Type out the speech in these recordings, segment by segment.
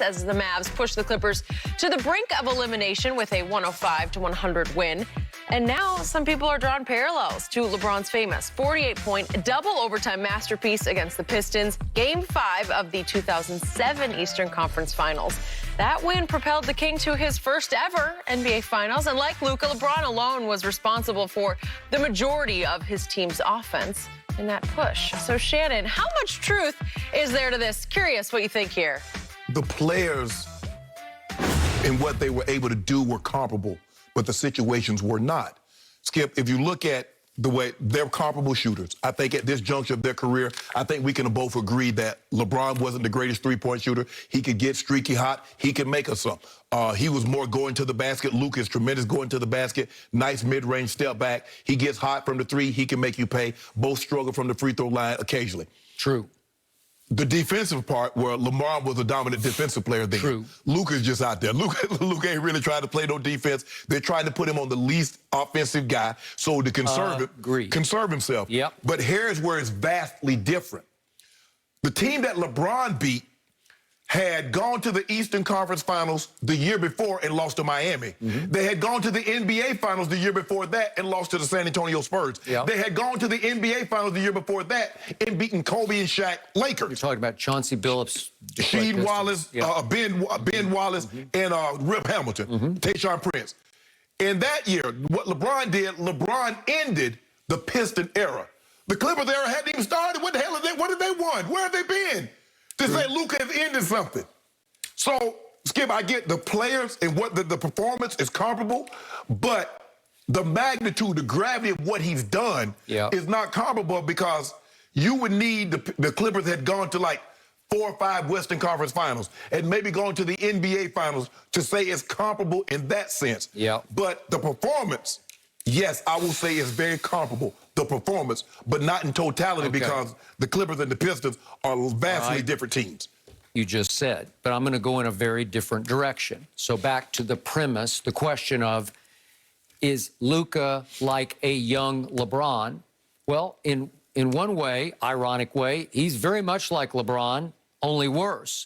as the Mavs push the Clippers to the brink of elimination with a 105-100 win. And now some people are drawing parallels to LeBron's famous 48-point double overtime masterpiece against the Pistons, Game 5 of the 2007 Eastern Conference Finals. That win propelled the King to his first ever NBA Finals, and like Luka, LeBron alone was responsible for the majority of his team's offense in that push. So Shannon, how much truth is there to this? Curious what you think here. The players and what they were able to do were comparable, but the situations were not. Skip, if you look at the way they're comparable shooters, I think at this juncture of their career, I think we can both agree that LeBron wasn't the greatest three-point shooter. He could get streaky hot. He could make us some. He was more going to the basket. Luka is tremendous going to the basket. Nice mid-range step back. He gets hot from the three. He can make you pay. Both struggle from the free throw line occasionally. True. The defensive part, where Lamar was a dominant defensive player then. True. Luka's just out there. Luka ain't really trying to play no defense. They're trying to put him on the least offensive guy so to conserve himself. Yep. But here's where it's vastly different. The team that LeBron beat had gone to the Eastern Conference Finals the year before and lost to Miami. They had gone to the NBA Finals the year before that and lost to the San Antonio Spurs. Yep. They had gone to the NBA Finals the year before that and beaten Kobe and Shaq Lakers. You're talking about Chauncey Billups, Sheed Wallace, Ben Wallace, and Rip Hamilton, Tayshaun Prince. In that year, what LeBron did, LeBron ended the Piston era. The Clippers era hadn't even started. What the hell what did they want? Where have they been? To say Luka has ended something. So, Skip, I get the players and what the performance is comparable, but the magnitude, the gravity of what he's done is not comparable, because you would need the Clippers had gone to like 4 or 5 Western Conference Finals and maybe gone to the NBA Finals to say it's comparable in that sense. But the performance, yes, I will say it's very comparable, the performance, but not in totality, because the Clippers and the Pistons are vastly different teams. You just said, but I'm going to go in a very different direction. So back to the premise, the question of, is Luka like a young LeBron? Well, in one way, ironic way, he's very much like LeBron, only worse.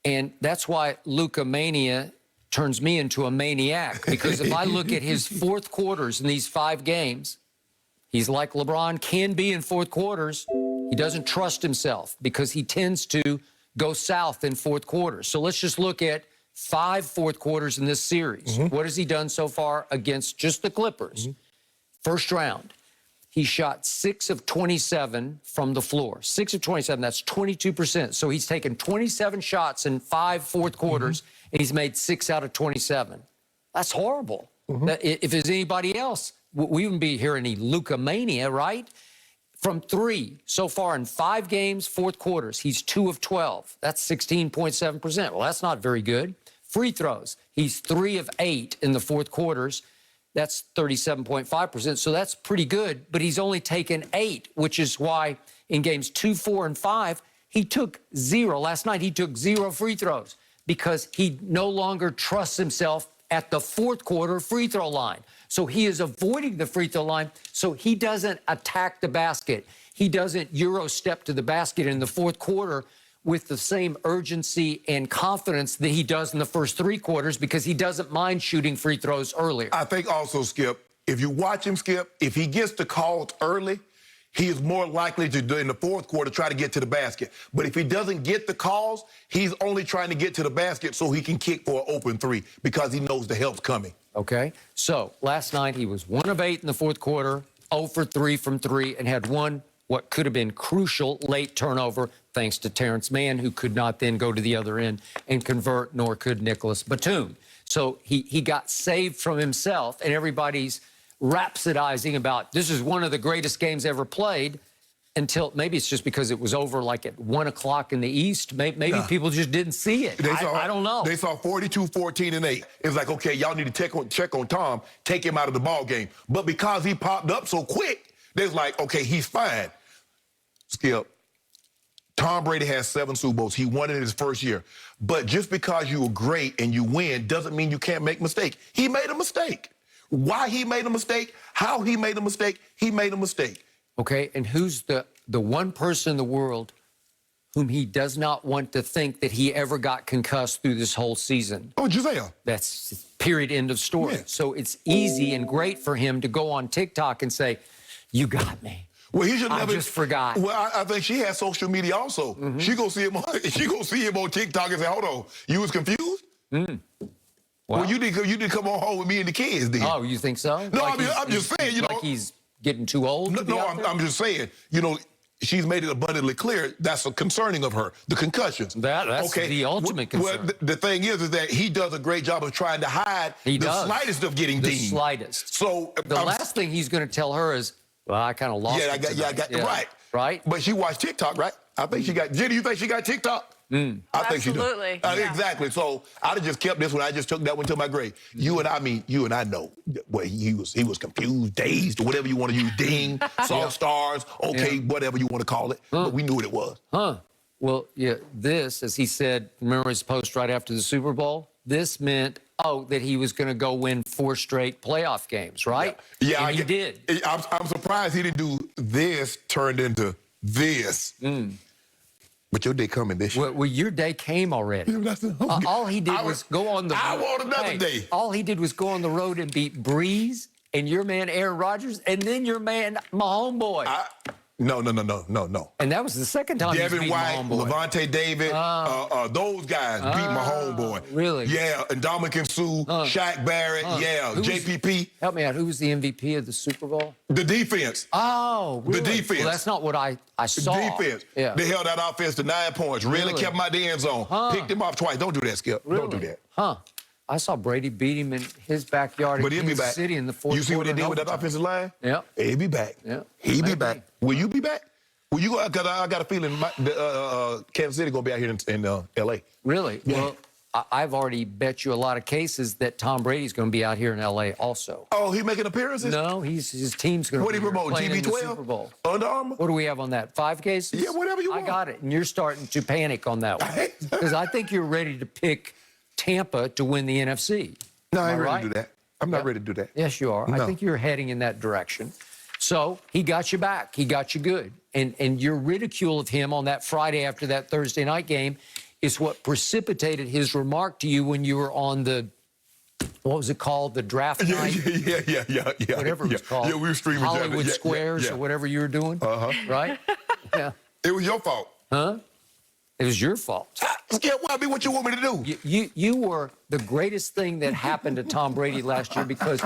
And that's why Luka mania turns me into a maniac, because if I look at his fourth quarters in these 5 games, he's like LeBron can be in fourth quarters. He doesn't trust himself because he tends to go south in fourth quarters. So let's just look at 5 fourth quarters in this series. What has he done so far against just the Clippers? First round, he shot 6 of 27 from the floor. 6 of 27, that's 22%. So he's taken 27 shots in 5 fourth quarters, and he's made 6 out of 27. That's horrible. If there's anybody else, we wouldn't be hearing any Luka mania, right? From 3 so far in 5 games, fourth quarters, he's 2 of 12. That's 16.7%. Well, that's not very good. Free throws, he's 3 of 8 in the fourth quarters. That's 37.5%. So that's pretty good, but he's only taken 8, which is why in games 2, 4, and 5, he took 0. Last night, he took 0 free throws because he no longer trusts himself at the fourth quarter free throw line. So he is avoiding the free throw line, so he doesn't attack the basket. He doesn't Euro step to the basket in the fourth quarter with the same urgency and confidence that he does in the first 3 quarters, because he doesn't mind shooting free throws earlier. I think also, Skip, if you watch him, Skip, if he gets the calls early, he is more likely to, in the fourth quarter, try to get to the basket. But if he doesn't get the calls, he's only trying to get to the basket so he can kick for an open 3, because he knows the help's coming. Okay, so last night he was 1 of 8 in the fourth quarter, 0 for 3 from 3, and had one what could have been crucial late turnover, thanks to Terrence Mann, who could not then go to the other end and convert, nor could Nicholas Batum. So he got saved from himself, and everybody's rhapsodizing about this is one of the greatest games ever played, until maybe it's just because it was over like at 1 o'clock in the East. Maybe people just didn't see it. I don't know. They saw 42, 14, and 8. It's like, okay, y'all need to check on Tom, take him out of the ball game. But because he popped up so quick, they're like, okay, he's fine. Skip, Tom Brady has 7 Super Bowls. He won it in his first year. But just because you were great and you win doesn't mean you can't make mistakes. He made a mistake. Why he made a mistake, how he made a mistake, he made a mistake. Okay, and who's the one person in the world whom he does not want to think that he ever got concussed through this whole season. Oh, Giselle. That's period, end of story. Yeah. So it's easy and great for him to go on TikTok and say, you got me. Well, he should never. I just forgot. Well, I think she has social media also. She gonna see him. She gonna see him on TikTok and say, "Hold on, you was confused." Well, you did come on home with me and the kids, then. Oh, you think so? No, Like I'm just saying, you know. Like he's getting too old to be out there? I'm just saying, you know, she's made it abundantly clear that's a concerning of her, the concussions. That's the ultimate concern. Well, the thing is that he does a great job of trying to hide the slightest of getting the deemed. slightest. So the last thing he's going to tell her is, well, I kind of lost it tonight. Right. Right? But she watched TikTok, right? I think she got, Jenny, you think she got TikTok? I think she does. Absolutely. Yeah. Exactly. So I'd have just kept this one. I just took that one to my grave. You and I know where he was confused, dazed, or whatever you want to use, ding, saw stars, okay, whatever you want to call it. But we knew what it was. Well, yeah, this, as he said, remember his post right after the Super Bowl? This meant, that he was going to go win 4 straight playoff games, right? Yeah, and he did. I'm surprised he didn't do this turned into this. But your day coming this year. Well, your day came already. All he did was go on the road. I want another day. All he did was go on the road and beat Breeze and your man Aaron Rodgers and then your man, my homeboy. No. And that was the second time Devin he's White, my homeboy. Levante David, those guys beat my homeboy. Really? Yeah, and Dominican Sue, Shaq Barrett, JPP. Help me out. Who was the MVP of the Super Bowl? The defense. Oh, really? The defense. Well, that's not what I saw. Defense. Yeah. They held that offense to 9 points. Really kept him out the end zone. Picked him off twice. Don't do that, Skip. Really? Don't do that. I saw Brady beat him in his backyard in Kansas City in the fourth quarter. You see what they did with that offensive line? Yeah. He'll be back. Yeah. He'll be back. Will you be back? Will you go? Because I got a feeling Kansas City going to be out here in L.A. Really? Yeah. Well, I've already bet you a lot of cases that Tom Brady's going to be out here in L.A. also. Oh, he making appearances? No, his team's going to be playing in the Super Bowl. Under Armour? What do we have on that? 5 cases? Yeah, whatever you want. I got it, and you're starting to panic on that one. Because I think you're ready to pick Tampa to win the NFC. No, I ain't ready to do that. I'm not ready to do that. Yes, you are. No. I think you're heading in that direction. So he got you back. He got you good. And your ridicule of him on that Friday after that Thursday night game is what precipitated his remark to you when you were on the, what was it called? The draft night? Yeah. Whatever it was called. Yeah, we were streaming Hollywood Squares or whatever you were doing. Right? Yeah. It was your fault. It was your fault. Skip, what you want me to do? You were the greatest thing that happened to Tom Brady last year because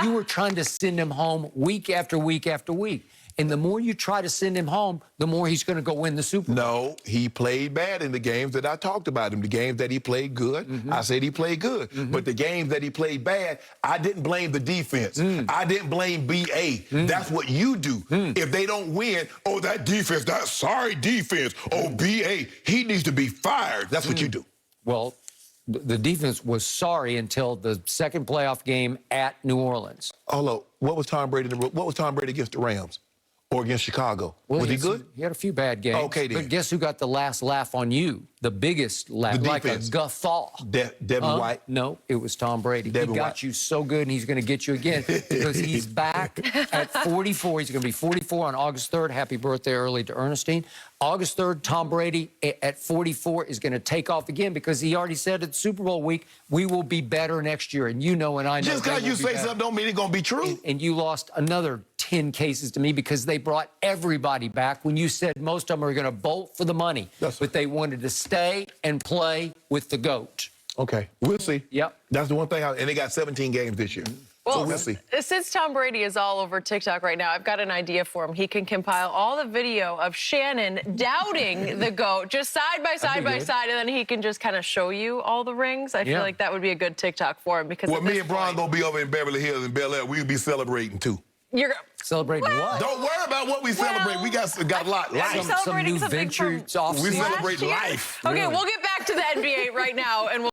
you were trying to send him home week after week after week. And the more you try to send him home, the more he's going to go win the Super Bowl. No, he played bad in the games that I talked about him. The games that he played good, I said he played good. But the games that he played bad, I didn't blame the defense. I didn't blame BA. That's what you do. If they don't win, that defense, that sorry defense. BA, he needs to be fired. That's what you do. Well, the defense was sorry until the second playoff game at New Orleans. Hold what was Tom Brady against the Rams? Or against Chicago? Well, was he good? He had a few bad games. Okay, then. But guess who got the last laugh on you? The biggest laugh, like a guffaw. Devin White? No, it was Tom Brady. He got you so good, and he's going to get you again because he's back at 44. He's going to be 44 on August 3rd. Happy birthday early to Ernestine. August 3rd, Tom Brady at 44 is going to take off again because he already said at Super Bowl week, we will be better next year. And you know and I know. Just because you say something don't mean it's going to be true. And you lost another 10 cases to me because they brought everybody back when you said most of them are going to bolt for the money. But they wanted to stay and play with the GOAT. Okay, we'll see. Yep. That's the one thing. And they got 17 games this year. Well, so we'll see. Since Tom Brady is all over TikTok right now, I've got an idea for him. He can compile all the video of Shannon doubting the GOAT, just side by side, and then he can just kind of show you all the rings. I feel like that would be a good TikTok for him. Because me and Bron going to be over in Beverly Hills and Bel Air. We'll be celebrating, too. You're celebrating what? Don't worry about what we celebrate. We got a lot. Some new ventures off. We celebrate life. Okay, we'll get back to the NBA right now, and we'll